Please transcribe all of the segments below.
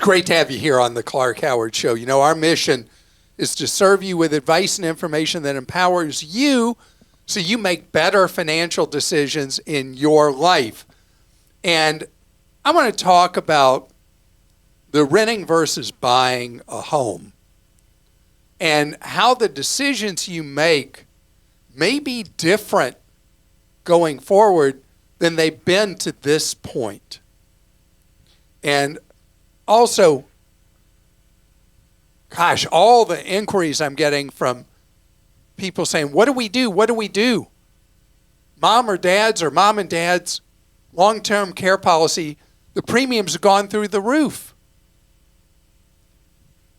great to have you here on the Clark Howard Show. You know, our mission is to serve you with advice and information that empowers you so you make better financial decisions in your life. And I want to talk about the renting versus buying a home and how the decisions you make may be different going forward than they've been to this point. And also, gosh, all the inquiries I'm getting from people saying, what do we do? What do we do? Mom and dad's long-term care policy, the premiums have gone through the roof.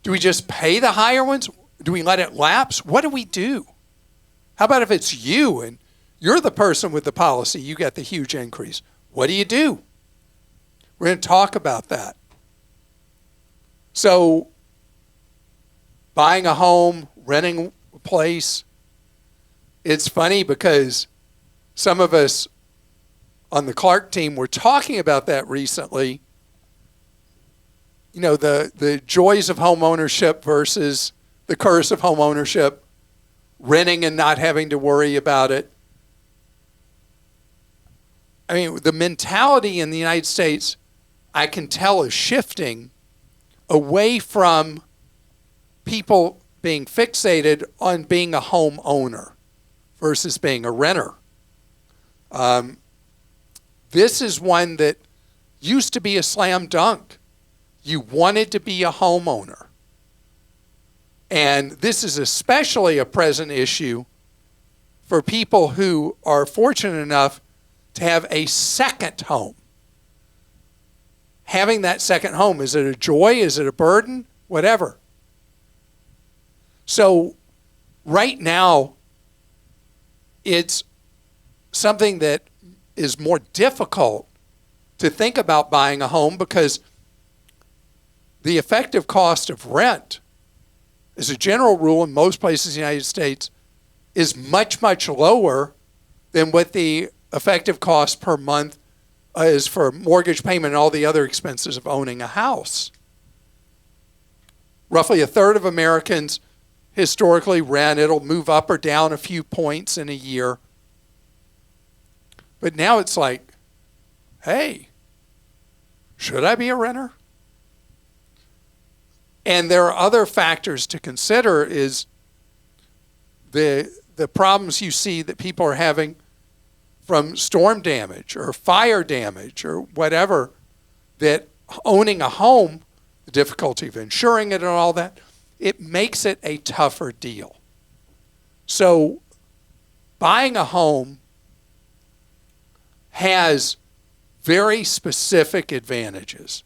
Do we just pay the higher ones? Do we let it lapse? What do we do? How about if it's you and you're the person with the policy, you get the huge increase? What do you do? We're going to talk about that. So, buying a home, renting a place, it's funny because some of us on the Clark team were talking about that recently. You know, the joys of home ownership versus the curse of home ownership, renting and not having to worry about it. I mean, the mentality in the United States, I can tell, is shifting away from people being fixated on being a homeowner versus being a renter. This is one that used to be a slam dunk. You wanted to be a homeowner. And this is especially a present issue for people who are fortunate enough to have a second home. Having that second home, is it a joy? Is it a burden? Whatever. So right now, it's something that is more difficult to think about buying a home because the effective cost of rent, as a general rule in most places in the United States, is much, much lower than what the effective cost per month is for mortgage payment and all the other expenses of owning a house. Roughly a third of Americans historically rent. It'll move up or down a few points in a year. But now it's like, hey, should I be a renter? And there are other factors to consider is the problems you see that people are having from storm damage or fire damage or whatever, that owning a home, the difficulty of insuring it and all that, it makes it a tougher deal. So buying a home has very specific advantages.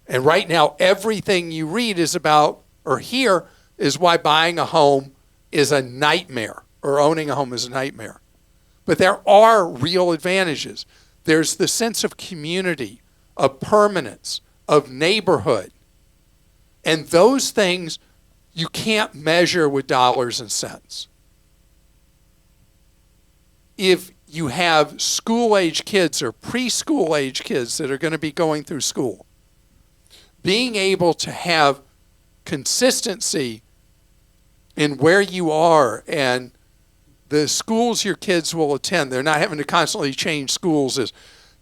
And right now, everything you read is about, or hear, is why buying a home is a nightmare, or owning a home is a nightmare. But there are real advantages. There's the sense of community, of permanence, of neighborhood. And those things you can't measure with dollars and cents. If you have school-age kids or preschool-age kids that are going to be going through school, being able to have consistency in where you are and the schools your kids will attend, they're not having to constantly change schools as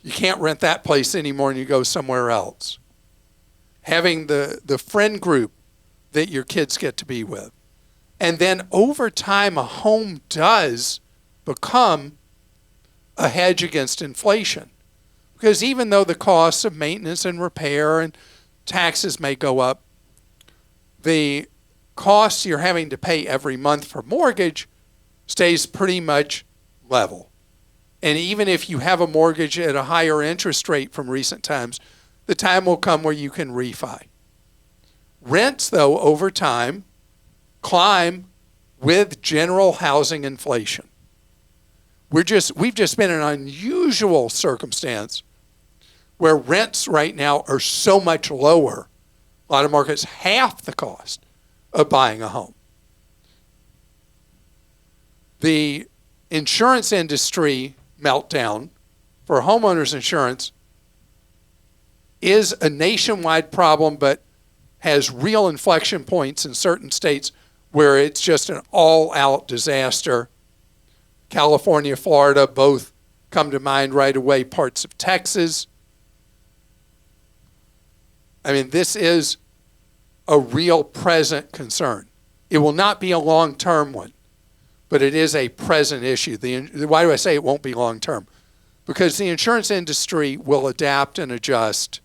you can't rent that place anymore and you go somewhere else. Having the friend group that your kids get to be with. And then over time, a home does become a hedge against inflation. Because even though the costs of maintenance and repair and taxes may go up, the costs you're having to pay every month for mortgage stays pretty much level. And even if you have a mortgage at a higher interest rate from recent times, the time will come where you can refi. Rents, though, over time, climb with general housing inflation. We've just been in an unusual circumstance where rents right now are so much lower, a lot of markets, half the cost of buying a home. The insurance industry meltdown for homeowners insurance is a nationwide problem, but has real inflection points in certain states where it's just an all-out disaster. California, Florida, both come to mind right away, parts of Texas. I mean, this is a real present concern. It will not be a long-term one, but it is a present issue. Why do I say it won't be long-term? Because the insurance industry will adapt and adjust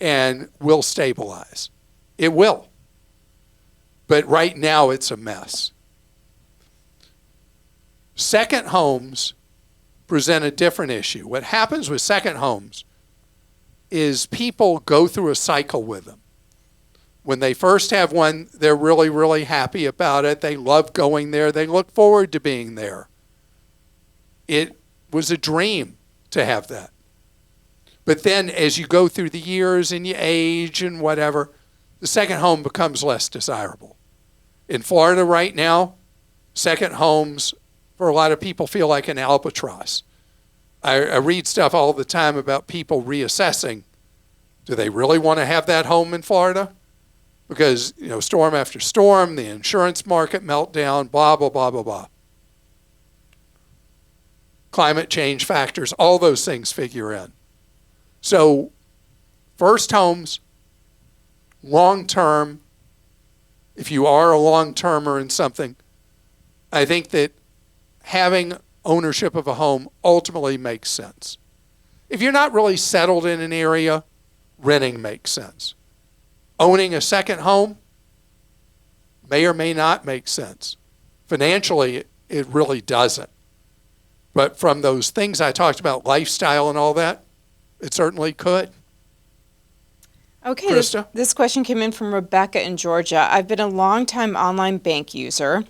and will stabilize. It will. But right now it's a mess. Second homes present a different issue. What happens with second homes is people go through a cycle with them. When they first have one, they're really, really happy about it. They love going there. They look forward to being there. It was a dream to have that. But then as you go through the years and you age and whatever, the second home becomes less desirable. In Florida right now, second homes for a lot of people feel like an albatross. I read stuff all the time about people reassessing. Do they really want to have that home in Florida? Because, storm after storm, the insurance market meltdown, blah, blah, blah, blah, blah. Climate change factors, all those things figure in. So, first homes, long-term, if you are a long-termer in something, I think that having ownership of a home ultimately makes sense. If you're not really settled in an area, renting makes sense. Owning a second home may or may not make sense. Financially, it really doesn't. But from those things I talked about, lifestyle and all that, it certainly could. Okay, Christa? This question came in from Rebecca in Georgia. I've been a long-time online bank user.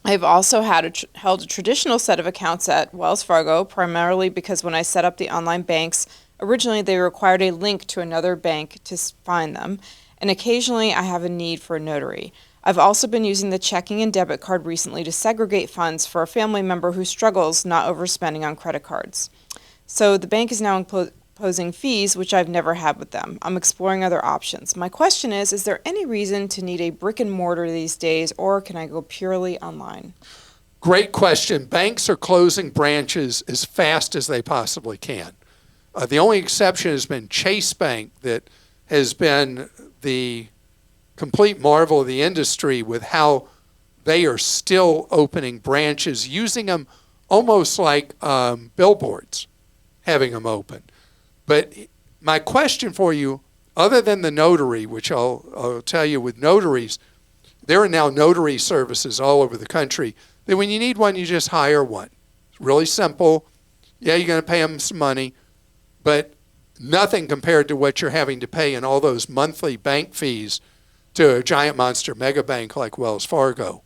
I've also held a traditional set of accounts at Wells Fargo, primarily because when I set up the online banks, originally they required a link to another bank to find them, and occasionally I have a need for a notary. I've also been using the checking and debit card recently to segregate funds for a family member who struggles not overspending on credit cards. So the bank is now imposing fees, which I've never had with them. I'm exploring other options. My question is there any reason to need a brick and mortar these days, or can I go purely online? Great question. Banks are closing branches as fast as they possibly can. The only exception has been Chase Bank, that has been the complete marvel of the industry with how they are still opening branches, using them almost like billboards, having them open. But my question for you, other than the notary, which I'll tell you with notaries, there are now notary services all over the country that when you need one, you just hire one. It's really simple. Yeah, you're going to pay them some money, but nothing compared to what you're having to pay in all those monthly bank fees to a giant monster mega bank like Wells Fargo.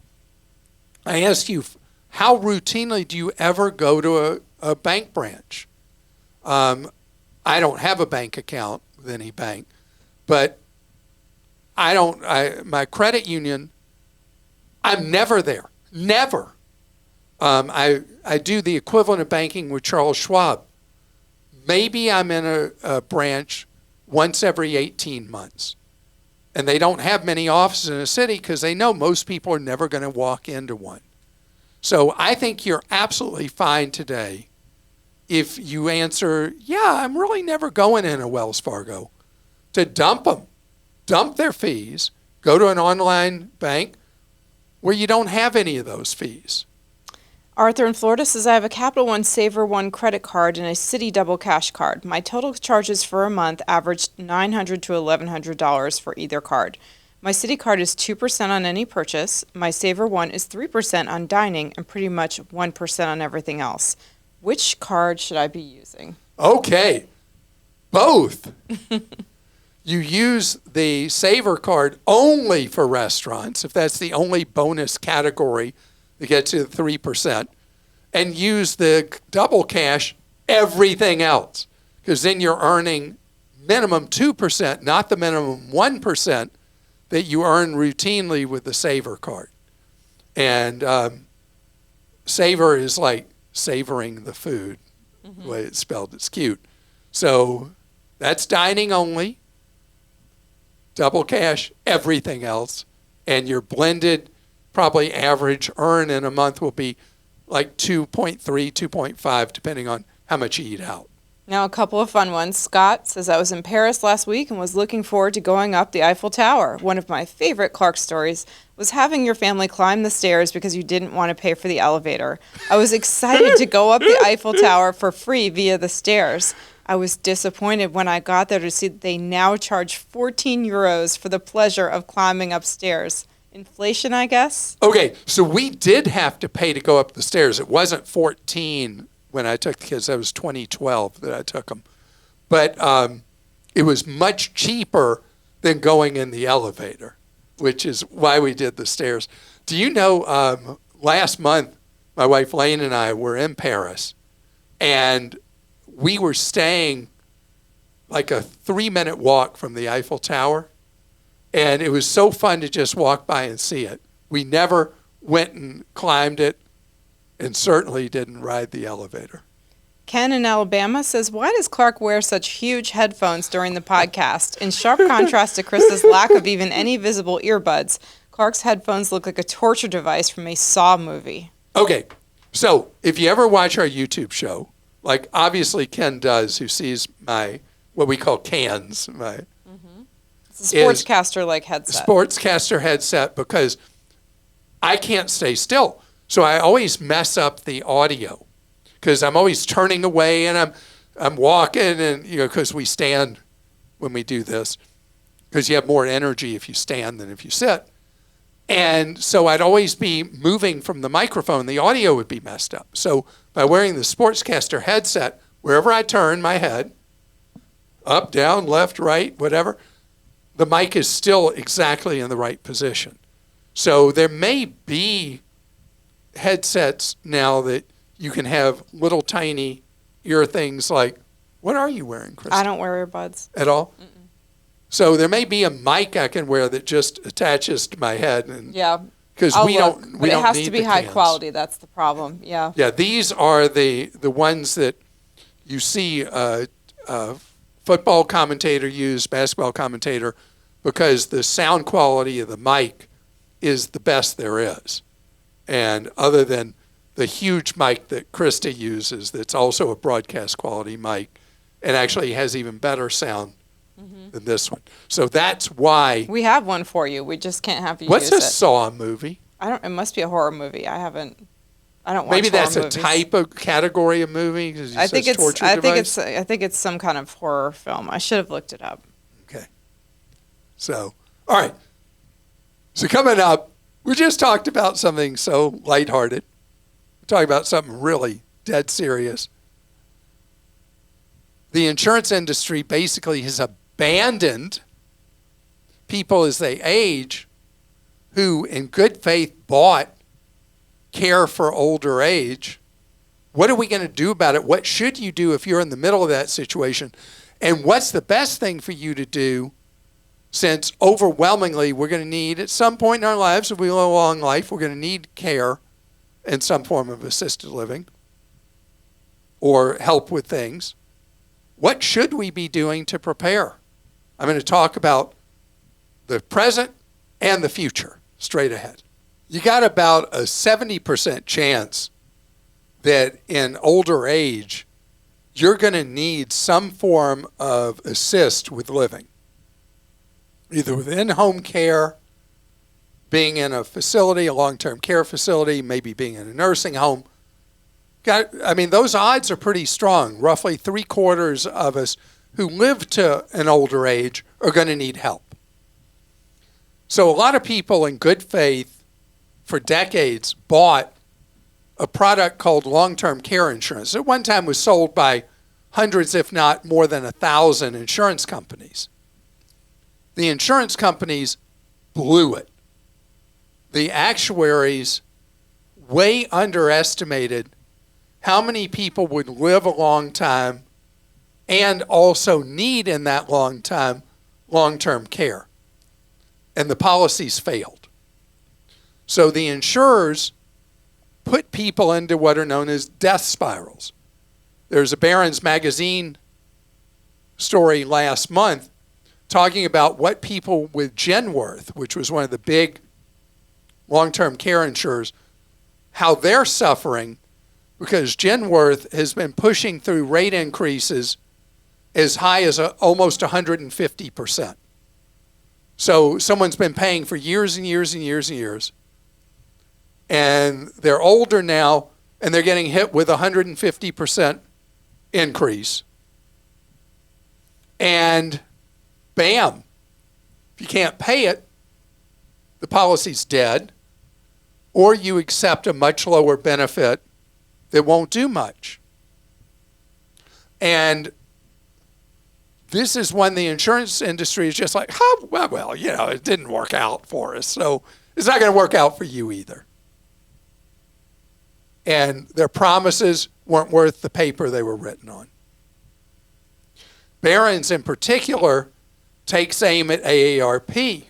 I asked you, how routinely do you ever go to a bank branch? I don't have a bank account with any bank, but my credit union, I'm never there. Never. I do the equivalent of banking with Charles Schwab. Maybe I'm in a branch once every 18 months. And they don't have many offices in a city because they know most people are never going to walk into one. So I think you're absolutely fine today if you answer, yeah, I'm really never going in a Wells Fargo, to dump them, dump their fees, go to an online bank where you don't have any of those fees. Arthur in Florida says, I have a Capital One Saver One credit card and a Citi Double Cash card. My total charges for a month averaged $900 to $1,100 for either card. My Citi card is 2% on any purchase. My Saver One is 3% on dining and pretty much 1% on everything else. Which card should I be using? Okay, both. You use the Saver card only for restaurants, if that's the only bonus category that gets you the 3%, and use the Double Cash everything else, because then you're earning minimum 2%, not the minimum 1% that you earn routinely with the Saver card. And Saver is like savoring the food, the way it's spelled. It's cute. So That's dining only, double cash, everything else. And your blended, probably average earn in a month will be like 2.3, 2.5, depending on how much you eat out. Now, a couple of fun ones. Scott says, I was in Paris last week and was looking forward to going up the Eiffel Tower. One of my favorite Clark stories was having your family climb the stairs because you didn't want to pay for the elevator. I was excited to go up the Eiffel Tower for free via the stairs. I was disappointed when I got there to see that they now charge 14 euros for the pleasure of climbing upstairs. Inflation, I guess? Okay, so we did have to pay to go up the stairs. It wasn't 14 when I took the kids. That was 2012 that I took them. But it was much cheaper than going in the elevator, which is why we did the stairs. Do you know, last month, my wife Lane and I were in Paris, and we were staying like a 3-minute walk from the Eiffel Tower, and it was so fun to just walk by and see it. We never went and climbed it, and certainly didn't ride the elevator. Ken in Alabama says, why does Clark wear such huge headphones during the podcast? In sharp contrast to Chris's lack of even any visible earbuds, Clark's headphones look like a torture device from a Saw movie. Okay, so if you ever watch our YouTube show, like obviously Ken does, who sees my, what we call cans, my It's a sportscaster-like headset. Sportscaster headset, because I can't stay still. So I always mess up the audio because I'm always turning away and I'm walking, and because we stand when we do this, because you have more energy if you stand than if you sit. And so I'd always be moving from the microphone. The audio would be messed up. So by wearing the Sportscaster headset, wherever I turn my head, up, down, left, right, whatever, the mic is still exactly in the right position. So there may be headsets now that you can have little tiny ear things like, what are you wearing, Christa? I don't wear earbuds. At all? Mm-mm. So there may be a mic I can wear that just attaches to my head. And yeah. Because we don't need the But it has to be high cans. quality. That's the problem. Yeah. Yeah, these are the ones that you see football commentator use, basketball commentator, because the sound quality of the mic is the best there is. And other than the huge mic that Christa uses, that's also a broadcast quality mic, and actually has even better sound than this one. So that's why. We have one for you. We just can't have you What's use a it. Saw movie? It must be a horror movie. I don't watch Maybe that's horror a movies. type of category of movie. I think it's some kind of horror film. I should have looked it up. Okay. So, all right. So coming up, we just talked about something so lighthearted. We're talking about something really dead serious. The insurance industry basically has abandoned people as they age who, in good faith, bought care for older age. What are we going to do about it? What should you do if you're in the middle of that situation? And what's the best thing for you to do, since overwhelmingly we're going to need, at some point in our lives, if we live a long life, we're going to need care in some form of assisted living or help with things. What should we be doing to prepare? I'm going to talk about the present and the future straight ahead. You got about a 70% chance that in older age, you're going to need some form of assist with living, either within home care, being in a facility, a long-term care facility, maybe being in a nursing home. Those odds are pretty strong. Roughly 3/4 of us who live to an older age are going to need help. So a lot of people in good faith for decades bought a product called long-term care insurance. At one time was sold by hundreds, if not more than 1,000 insurance companies. The insurance companies blew it. The actuaries way underestimated how many people would live a long time and also need in that long time long-term care. And the policies failed. So the insurers put people into what are known as death spirals. There's a Barron's magazine story last month talking about what people with Genworth, which was one of the big long-term care insurers, how they're suffering because Genworth has been pushing through rate increases as high as almost 150%. So someone's been paying for years and years and years and years, and they're older now, and they're getting hit with 150% increase. And bam, if you can't pay it, the policy's dead, or you accept a much lower benefit that won't do much. And this is when the insurance industry is just like, oh, well, you know, it didn't work out for us, so it's not going to work out for you either. And their promises weren't worth the paper they were written on. Barron's in particular takes aim at AARP.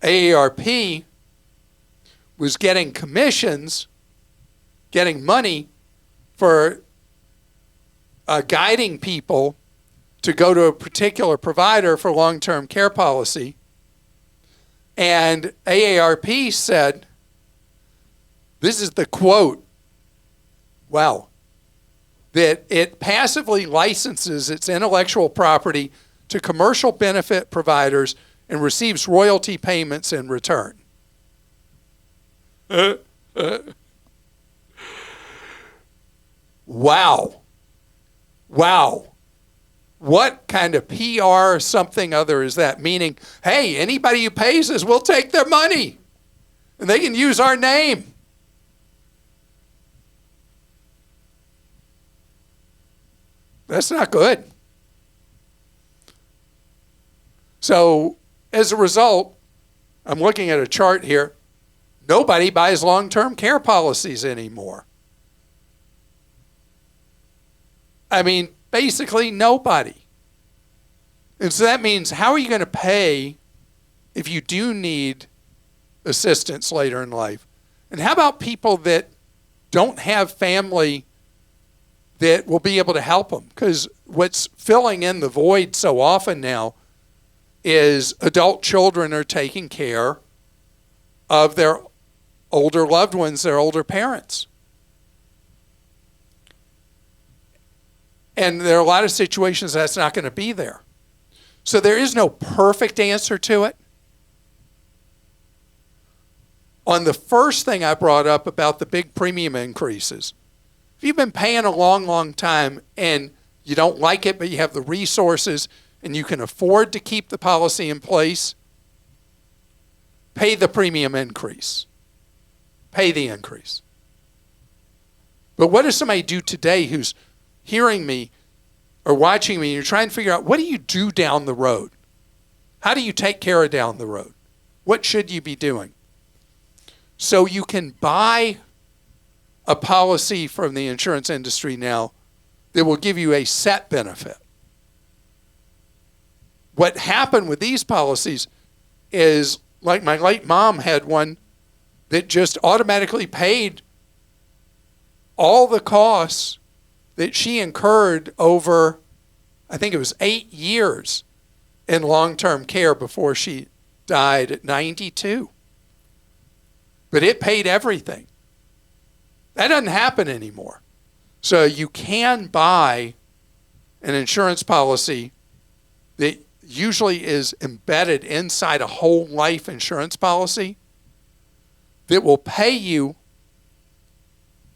AARP was getting commissions, getting money for guiding people to go to a particular provider for long-term care policy. And AARP said, this is the quote, wow, that it passively licenses its intellectual property to commercial benefit providers and receives royalty payments in return. Wow. Wow. What kind of PR something other is that? Meaning, hey, anybody who pays us, we'll take their money. And they can use our name. That's not good. So, as a result, I'm looking at a chart here. Nobody buys long-term care policies anymore. I mean, basically nobody. And so that means, how are you going to pay if you do need assistance later in life? And how about people that don't have family that will be able to help them? Because what's filling in the void so often now is adult children are taking care of their older loved ones, their older parents. And there are a lot of situations that's not going to be there. So there is no perfect answer to it. On the first thing I brought up about the big premium increases, if you've been paying a long, long time and you don't like it, but you have the resources and you can afford to keep the policy in place, pay the premium increase. Pay the increase. But what does somebody do today who's hearing me or watching me and you're trying to figure out, what do you do down the road? How do you take care of down the road? What should you be doing? So you can buy a policy from the insurance industry now that will give you a set benefit. What happened with these policies is, like my late mom had one that just automatically paid all the costs that she incurred over, I think it was 8 years in long-term care before she died at 92. But it paid everything. That doesn't happen anymore. So you can buy an insurance policy that usually is embedded inside a whole life insurance policy that will pay you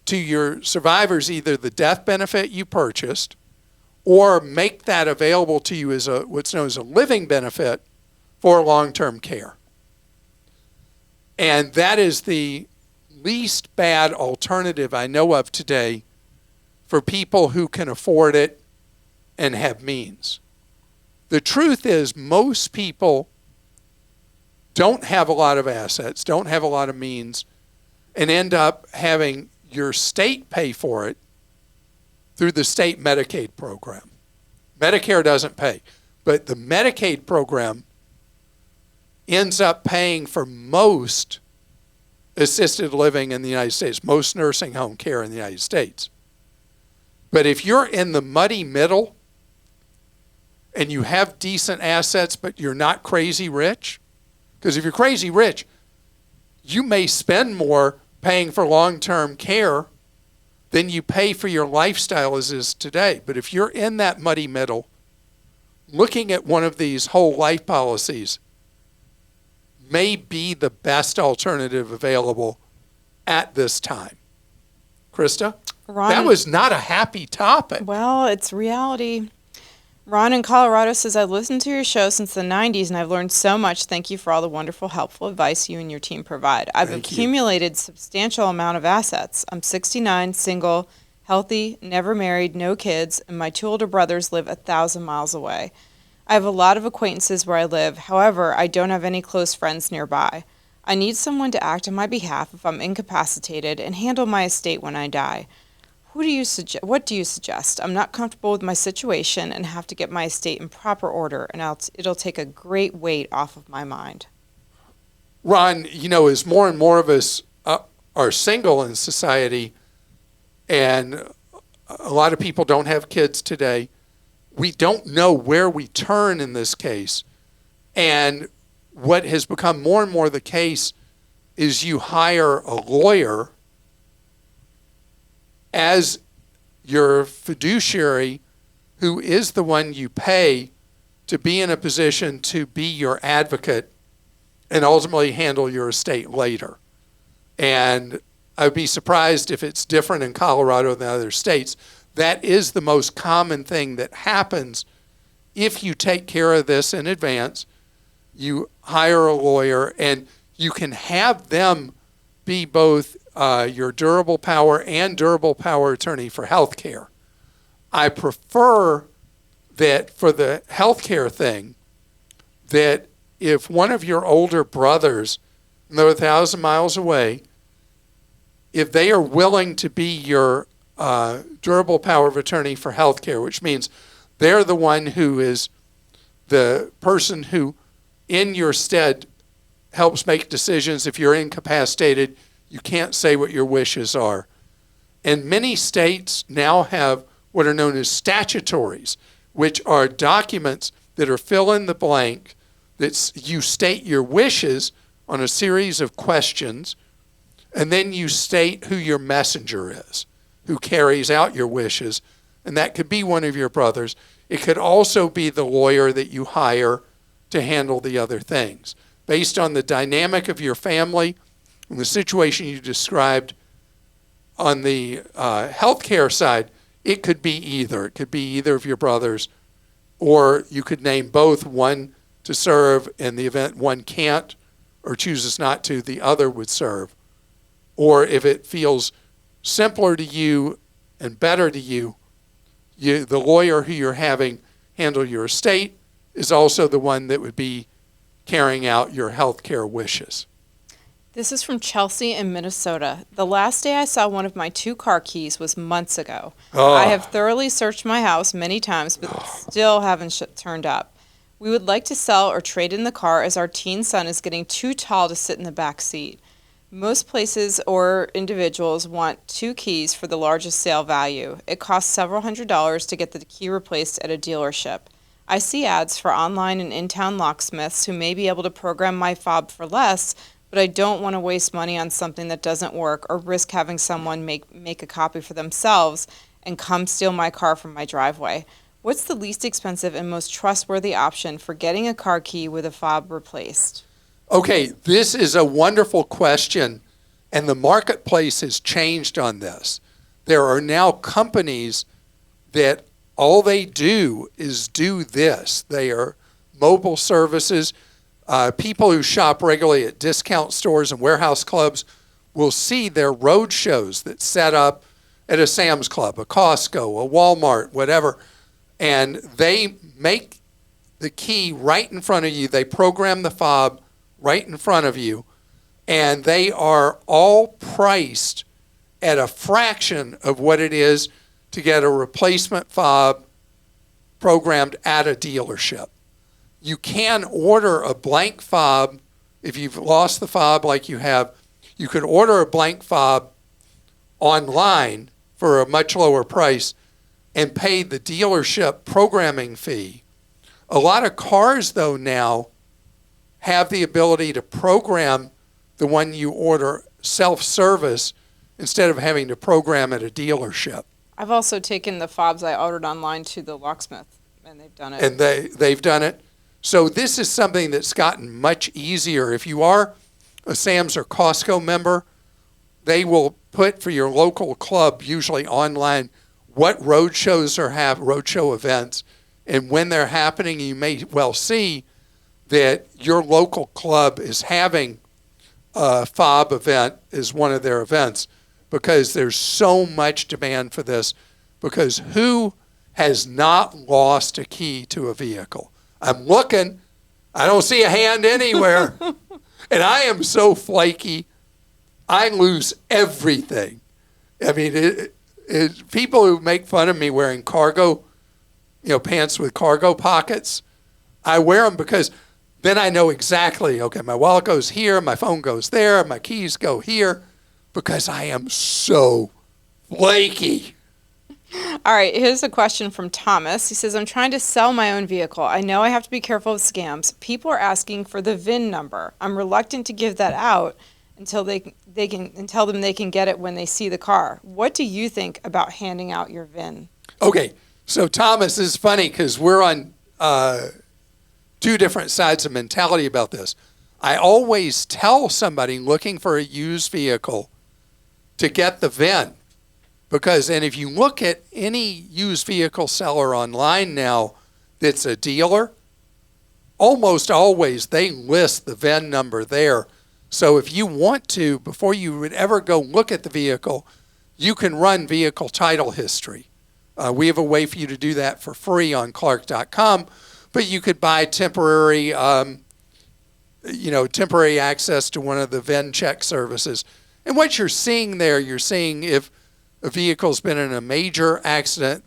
to your survivors either the death benefit you purchased or make that available to you as what's known as a living benefit for long-term care. And that is the least bad alternative I know of today for people who can afford it and have means. The truth is, most people don't have a lot of assets, don't have a lot of means, and end up having your state pay for it through the state Medicaid program. Medicare doesn't pay, but the Medicaid program ends up paying for most assisted living in the United States, most nursing home care in the United States. But if you're in the muddy middle and you have decent assets, but you're not crazy rich? Because if you're crazy rich, you may spend more paying for long-term care than you pay for your lifestyle as is today. But if you're in that muddy middle, looking at one of these whole life policies may be the best alternative available at this time. Christa? Ron, that was not a happy topic. Well, it's reality. Ron in Colorado says, I've listened to your show since the 90s and I've learned so much. Thank you for all the wonderful, helpful advice you and your team provide. I've accumulated substantial amount of assets. I'm 69, single, healthy, never married, no kids, and my 2 older brothers live 1,000 miles away. I have a lot of acquaintances where I live. However, I don't have any close friends nearby. I need someone to act on my behalf if I'm incapacitated and handle my estate when I die. What do you suggest? I'm not comfortable with my situation and have to get my estate in proper order, and it'll take a great weight off of my mind. Ron, as more and more of us are single in society, and a lot of people don't have kids today, we don't know where we turn in this case. And what has become more and more the case is you hire a lawyer as your fiduciary, who is the one you pay to be in a position to be your advocate and ultimately handle your estate later. And I would be surprised if it's different in Colorado than other states. That is the most common thing that happens if you take care of this in advance. You hire a lawyer, and you can have them be both your durable power and durable power attorney for health care. I prefer that for the health care thing, that if one of your older brothers, and they're 1,000 miles away, if they are willing to be your durable power of attorney for health care, which means they're the one who is the person who in your stead helps make decisions. If you're incapacitated, you can't say what your wishes are. And many states now have what are known as statutories, which are documents that are fill in the blank, that you state your wishes on a series of questions, and then you state who your messenger is, who carries out your wishes. And that could be one of your brothers. It could also be the lawyer that you hire to handle the other things. Based on the dynamic of your family and the situation you described on the healthcare side, it could be either. It could be either of your brothers, or you could name both, one to serve in the event one can't or chooses not to, the other would serve. Or if it feels simpler to you and better to you, the lawyer who you're having handle your estate is also the one that would be carrying out your health care wishes. This is from Chelsea in Minnesota. The last day I saw one of my 2 car keys was months ago. I have thoroughly searched my house many times, but still haven't turned up. We would like to sell or trade in the car as our teen son is getting too tall to sit in the back seat. Most places or individuals want 2 keys for the largest sale value. It costs several $100s to get the key replaced at a dealership. I see ads for online and in-town locksmiths who may be able to program my fob for less, but I don't want to waste money on something that doesn't work or risk having someone make a copy for themselves and come steal my car from my driveway. What's the least expensive and most trustworthy option for getting a car key with a fob replaced? Okay, this is a wonderful question, and the marketplace has changed on this. There are now companies that all they do is do this. They are mobile services. People who shop regularly at discount stores and warehouse clubs will see their road shows that set up at a Sam's Club, a Costco, a Walmart, whatever, and they make the key right in front of you. They program the fob right in front of you, and they are all priced at a fraction of what it is to get a replacement fob programmed at a dealership. You can order a blank fob. If you've lost the fob like you have, you can order a blank fob online for a much lower price and pay the dealership programming fee. A lot of cars, though, now have the ability to program the one you order self-service instead of having to program at a dealership. I've also taken the fobs I ordered online to the locksmith, and they've done it. And they've done it. So this is something that's gotten much easier. If you are a Sam's or Costco member, they will put for your local club, usually online, what road shows roadshow events, and when they're happening. You may well see that your local club is having a fob event as one of their events, because there's so much demand for this. Because who has not lost a key to a vehicle? I'm looking. I don't see a hand anywhere. And I am so flaky. I lose everything. I mean, people who make fun of me wearing cargo, pants with cargo pockets, I wear them because then I know exactly, okay, my wallet goes here, my phone goes there, my keys go here, because I am so flaky. All right, here's a question from Thomas. He says, I'm trying to sell my own vehicle. I know I have to be careful of scams. People are asking for the VIN number. I'm reluctant to give that out until they can and tell them they can get it when they see the car. What do you think about handing out your VIN? Okay, so Thomas, this is funny because we're on two different sides of mentality about this. I always tell somebody looking for a used vehicle to get the VIN. And if you look at any used vehicle seller online now that's a dealer, almost always they list the VIN number there. So if you want to, before you would ever go look at the vehicle, you can run vehicle title history. We have a way for you to do that for free on Clark.com, but you could buy temporary access to one of the VIN check services. And what you're seeing there, you're seeing if a vehicle's been in a major accident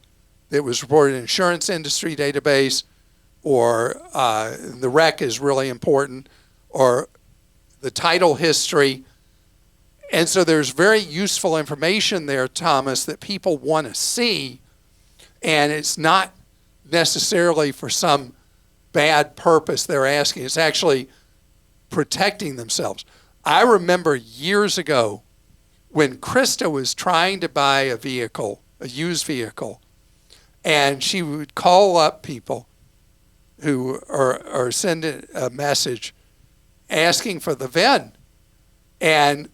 that was reported in the insurance industry database, or the wreck is really important, or the title history. And so there's very useful information there, Thomas, that people want to see, and it's not necessarily for some bad purpose they're asking. It's actually protecting themselves. I remember years ago when Christa was trying to buy a vehicle, a used vehicle, and she would call up people who or send a message asking for the VIN. And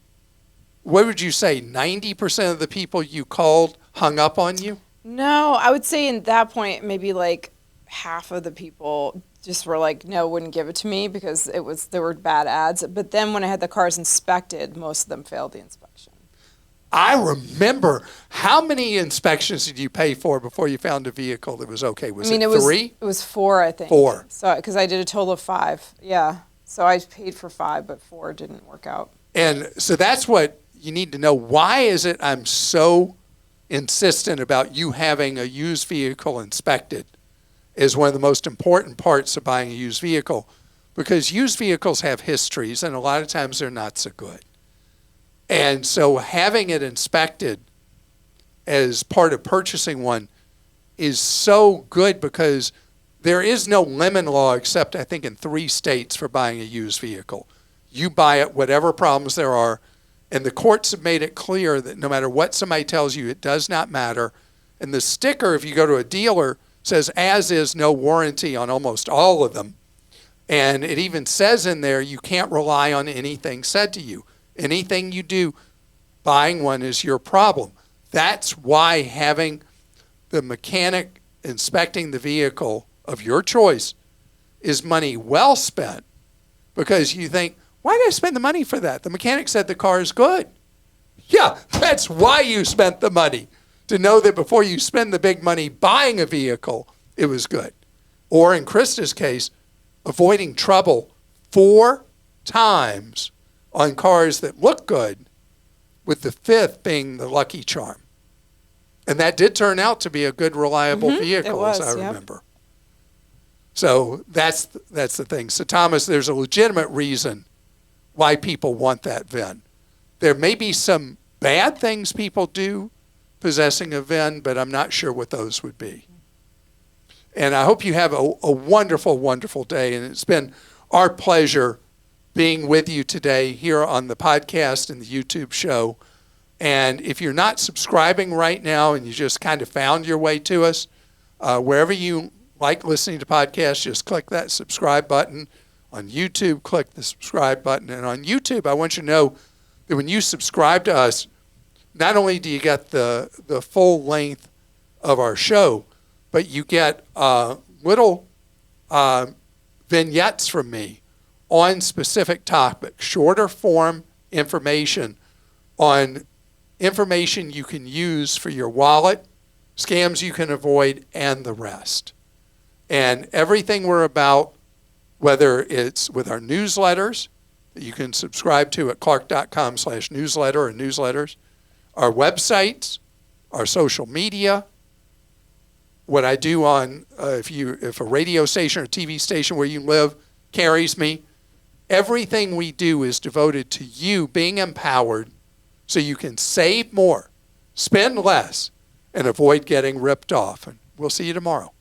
what would you say, 90% of the people you called hung up on you? No, I would say in that point, maybe like half of the people just were like, no, wouldn't give it to me because there were bad ads. But then when I had the cars inspected, most of them failed the inspection. I remember. How many inspections did you pay for before you found a vehicle that was okay? Was it 3? It was 4, I think. 4. So, because I did a total of 5. Yeah. So I paid for 5, but 4 didn't work out. And so that's what you need to know. Why is it I'm so insistent about you having a used vehicle inspected is one of the most important parts of buying a used vehicle, because used vehicles have histories and a lot of times they're not so good. And so having it inspected as part of purchasing one is so good, because there is no lemon law except I think in 3 states for buying a used vehicle. You buy it, whatever problems there are, and the courts have made it clear that no matter what somebody tells you, it does not matter. And the sticker, if you go to a dealer, says as is, no warranty on almost all of them. And it even says in there you can't rely on anything said to you. Anything you do, buying one is your problem. That's why having the mechanic inspecting the vehicle of your choice is money well spent, because you think, why did I spend the money for that? The mechanic said the car is good. Yeah, that's why you spent the money, to know that before you spend the big money buying a vehicle, it was good. Or in Christa's case, avoiding trouble 4 times on cars that look good, with the 5th being the lucky charm. And that did turn out to be a good, reliable vehicle, as I remember. So that's the thing. So Thomas, there's a legitimate reason why people want that VIN. There may be some bad things people do possessing a VIN, but I'm not sure what those would be. And I hope you have a wonderful, wonderful day. And it's been our pleasure being with you today here on the podcast and the YouTube show. And if you're not subscribing right now and you just kind of found your way to us, wherever you like listening to podcasts, just click that subscribe button. On YouTube, click the subscribe button. And on YouTube, I want you to know that when you subscribe to us, not only do you get the full length of our show, but you get little vignettes from me on specific topics, shorter form information on information you can use for your wallet, scams you can avoid, and the rest. And everything we're about, whether it's with our newsletters that you can subscribe to at clark.com/newsletter or newsletters, our websites, our social media, what I do on, if a radio station or TV station where you live carries me, everything we do is devoted to you being empowered so you can save more, spend less, and avoid getting ripped off. And we'll see you tomorrow.